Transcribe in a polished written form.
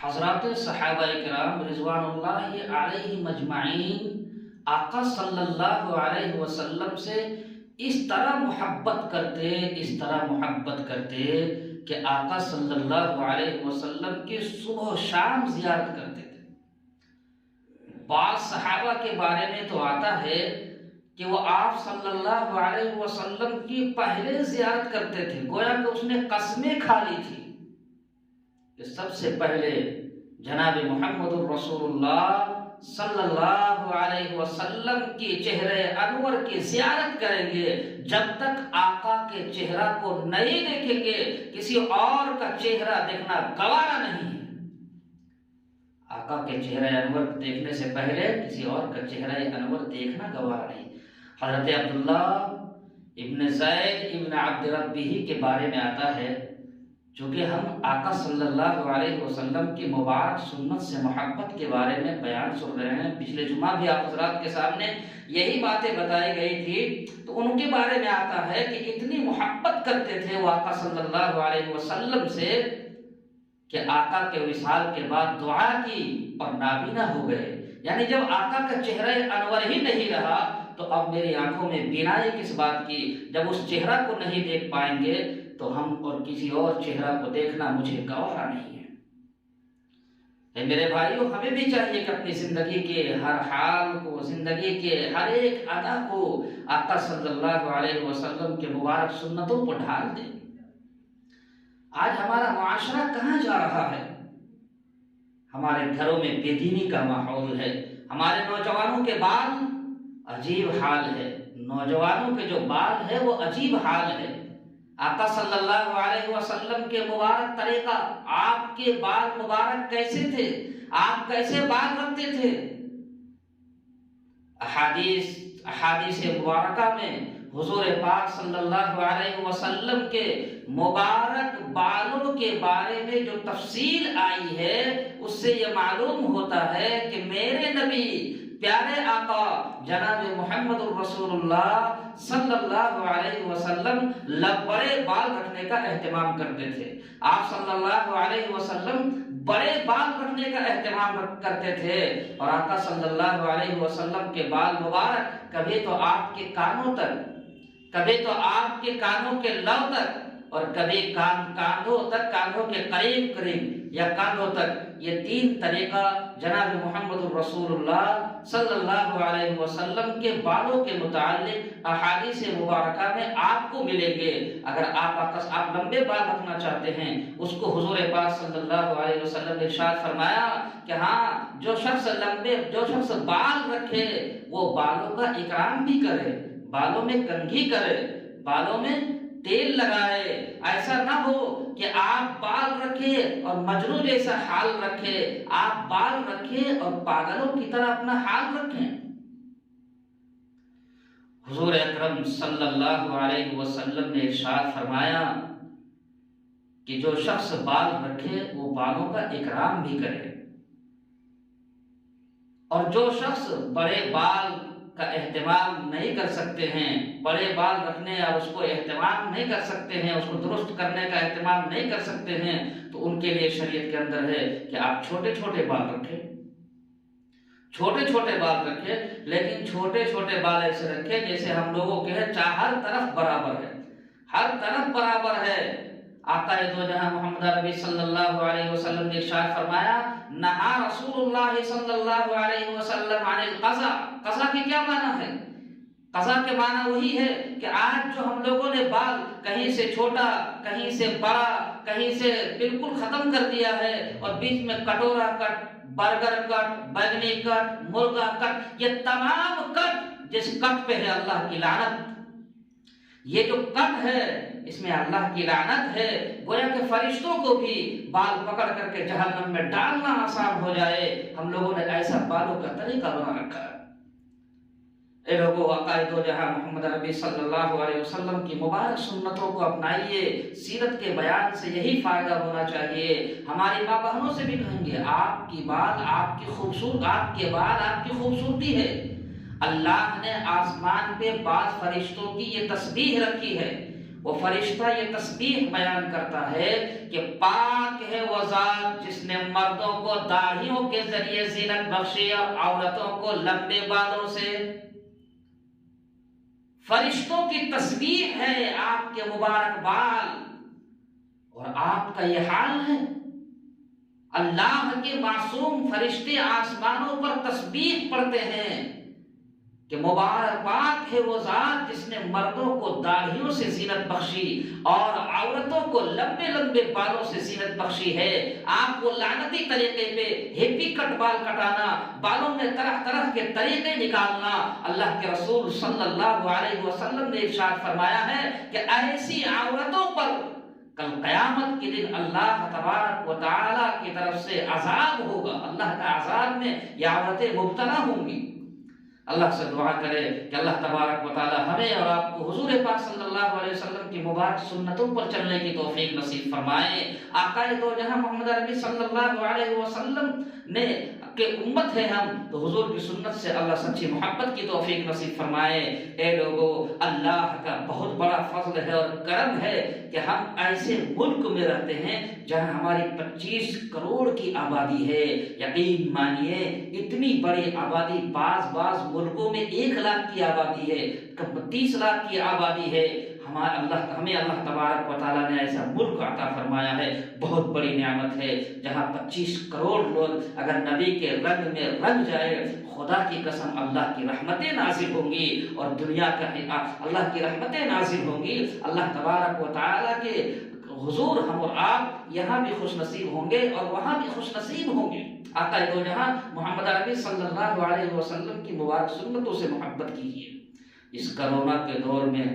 حضرات صحابہ کرام رضوان اللہ علیہ مجمعین آقا صلی اللہ علیہ وسلم سے اس طرح محبت کرتے کہ آقا صلی اللہ علیہ وسلم کی صبح و شام زیارت کرتے تھے۔ بعض صحابہ کے بارے میں تو آتا ہے کہ وہ آپ صلی اللہ علیہ وسلم کی پہلے زیارت کرتے تھے، گویا کہ اس نے قسمیں کھا لی تھی کہ سب سے پہلے جناب محمد الرسول اللہ صلی اللہ علیہ وسلم کی چہرے انور کی زیارت کریں گے۔ جب تک آقا کے چہرہ کو نہیں دیکھیں گے کسی اور کا چہرہ دیکھنا گوارا نہیں ہے۔ آقا کے چہرہ انور دیکھنے سے پہلے کسی اور کا چہرہ انور دیکھنا گوارا نہیں۔ حضرت عبداللہ ابن زید ابن عبد ربہ کے بارے میں آتا ہے، چونکہ ہم آقا صلی اللہ علیہ وسلم کی مبارک سنت سے محبت کے بارے میں بیان سن رہے ہیں، پچھلے جمعہ بھی آپ حضرات کے سامنے یہی باتیں بتائی گئی تھی، تو ان کے بارے میں آتا ہے کہ اتنی محبت کرتے تھے وہ آقا صلی اللہ علیہ وسلم سے کہ آقا کے وصال کے بعد دعا کی اور نابینا ہو گئے۔ یعنی جب آقا کا چہرہ انور ہی نہیں رہا تو اب میری آنکھوں میں بینائی کس بات کی؟ جب اس چہرہ کو نہیں دیکھ پائیں گے تو ہم اور کسی اور چہرہ کو دیکھنا مجھے گوارا نہیں ہے۔ میرے بھائیوں، ہمیں بھی چاہیے کہ اپنی زندگی کے ہر حال کو، زندگی کے ہر ایک ادا کو آقا صلی اللہ علیہ وسلم کے مبارک سنتوں پر ڈھال دیں۔ آج ہمارا معاشرہ کہاں جا رہا ہے؟ ہمارے گھروں میں بے دینی کا ماحول ہے، ہمارے نوجوانوں کے بال عجیب حال ہے، نوجوانوں کے جو بال ہے وہ عجیب حال ہے۔ آقا صلی اللہ علیہ وسلم کے مبارک طریقہ، آپ کے بال مبارک کیسے تھے؟ آپ کیسے بال رکھتے تھے؟ احادیث مبارکہ میں حضور پاک صلی اللہ علیہ وسلم کے مبارک بالوں کے بارے میں جو تفصیل آئی ہے اس سے یہ معلوم ہوتا ہے کہ میرے نبی پیارے آقا جناب محمد الرسول اللہ صلی اللہ علیہ وسلم بڑے بال رکھنے کا اہتمام کرتے تھے۔ آپ صلی اللہ علیہ وسلم بڑے بال رکھنے کا اہتمام کرتے تھے، اور آقا صلی اللہ علیہ وسلم کے بال مبارک کبھی تو آپ کے کانوں تک، کبھی تو آپ کے کانوں کے لو تک، اور کبھی کاندھوں کے قریب یا کاندھوں تک۔ یہ تین طریقہ جناب محمد الرسول اللہ صلی اللہ علیہ وسلم کے بالوں کے متعلق احادیث مبارکہ میں آپ کو ملیں گے۔ اگر آپ لمبے بال رکھنا چاہتے ہیں، اس کو حضور پاک صلی اللہ علیہ وسلم نے ارشاد فرمایا کہ ہاں، جو شخص بال رکھے وہ بالوں کا اکرام بھی کرے، بالوں میں کنگھی کرے، بالوں میں تیل لگائے۔ ایسا نہ ہو کہ آپ بال رکھے اور مجنوں جیسا حال رکھے، آپ بال رکھے اور پاگلوں کی طرح اپنا حال رکھیں۔ حضور اکرم صلی اللہ علیہ وسلم نے ارشاد فرمایا کہ جو شخص بال رکھے وہ بالوں کا اکرام بھی کرے، اور جو شخص بڑے بال کا اہتمام نہیں کر سکتے ہیں، بڑے بال رکھنے اور اس کو اہتمام نہیں کر سکتے ہیں، اس کو درست کرنے کا اہتمام نہیں کر سکتے ہیں، تو ان کے لیے شریعت کے اندر ہے کہ آپ چھوٹے چھوٹے بال رکھیں، چھوٹے چھوٹے بال رکھیں، لیکن چھوٹے چھوٹے بال ایسے رکھیں جیسے ہم لوگوں کے ہیں ہر طرف برابر ہے، ہر طرف برابر ہے۔ آقا دو جہاں محمد عربی صلی اللہ علیہ وسلم نے ارشاد فرمایا، نہا رسول اللہ صلی اللہ علیہ وسلم عن القضاء۔ قضاء کی کیا معنی ہے؟ قضاء کے معنی وہی ہے کہ آج جو ہم لوگوں نے بال کہیں سے چھوٹا، کہیں سے بڑا، کہیں سے بالکل ختم کر دیا ہے، اور بیچ میں کٹورا کٹ، برگر کٹ، بیگنی کٹ، مرغا کٹ، یہ تمام کٹ جس کٹ پہ ہے اللہ کی لعنت، یہ جو کٹ ہے اس میں اللہ کی لعنت ہے۔ گویا کہ فرشتوں کو بھی بال پکڑ کر کے جہنم میں ڈالنا آسان ہو جائے، ہم لوگوں نے ایسا بالوں کا طریقہ بنا رکھا ہے۔ اے لوگوں، آقا دو جہاں محمد عربی صلی اللہ علیہ وسلم کی مبارک سنتوں کو اپنائیے، سیرت کے بیان سے یہی فائدہ ہونا چاہیے۔ ہماری ماں بہنوں سے بھی کہیں گے، آپ کے بال آپ کی خوبصورتی ہے۔ اللہ نے آسمان پہ بعض فرشتوں کی یہ تسبیح رکھی ہے، وہ فرشتہ یہ تسبیح بیان کرتا ہے کہ پاک ہے وہ ذات جس نے مردوں کو داڑھیوں کے ذریعے زینت بخشی اور عورتوں کو لمبے بالوں سے۔ فرشتوں کی تسبیح ہے آپ کے مبارک بال، اور آپ کا یہ حال ہے۔ اللہ کے معصوم فرشتے آسمانوں پر تسبیح پڑھتے ہیں کہ مبارک ہے وہ ذات جس نے مردوں کو داڑھیوں سے زینت بخشی اور عورتوں کو لمبے لمبے بالوں سے زینت بخشی ہے۔ آپ کو لعنتی طریقے پہ ہیپی کٹ بال کٹانا، بالوں میں طرح طرح کے طریقے نکالنا، اللہ کے رسول صلی اللہ علیہ وسلم نے ارشاد فرمایا ہے کہ ایسی عورتوں پر کل قیامت کے دن اللہ تبارک و تعالی کی طرف سے عذاب ہوگا، اللہ کا عذاب میں یہ عورتیں مبتلا ہوں گی۔ اللہ سے دعا کرے کہ اللہ تبارک و تعالی ہمیں اور آپ کو حضور پاک صلی اللہ علیہ وسلم کی مبارک سنتوں پر چلنے کی توفیق نصیب فرمائے۔ آقا دو جہاں محمد عربی صلی اللہ علیہ وسلم نے کہ امت ہے ہم، تو حضور کی سنت سے اللہ سچی محبت کی توفیق نصیب فرمائے۔ اے لوگو، اللہ کا بہت بڑا فضل ہے اور کرم ہے کہ ہم ایسے ملک میں رہتے ہیں جہاں ہماری 25 کروڑ کی آبادی ہے۔ یقین مانیے اتنی بڑی آبادی بعض ملکوں میں 1 لاکھ کی آبادی ہے، 30 لاکھ کی آبادی ہے۔ ہمیں اللہ تبارک و تعالیٰ نے ایسا ملک عطا فرمایا ہے، بہت بڑی نعمت ہے، جہاں 25 کروڑ لوگ اگر نبی کے رنگ میں رنگ جائے، خدا کی قسم اللہ کی رحمتیں نازل ہوں گی اور دنیا کا اللہ کی رحمتیں نازل ہوں گی۔ اللہ تبارک و تعالیٰ کے حضور ہم اور آپ یہاں بھی خوش نصیب ہوں گے اور وہاں بھی خوش نصیب ہوں گے۔ آقا دو جہاں محمد عربی صلی اللہ علیہ وسلم کی مبارک سنتوں سے محبت کیجیے۔ اس کرونا کے دور میں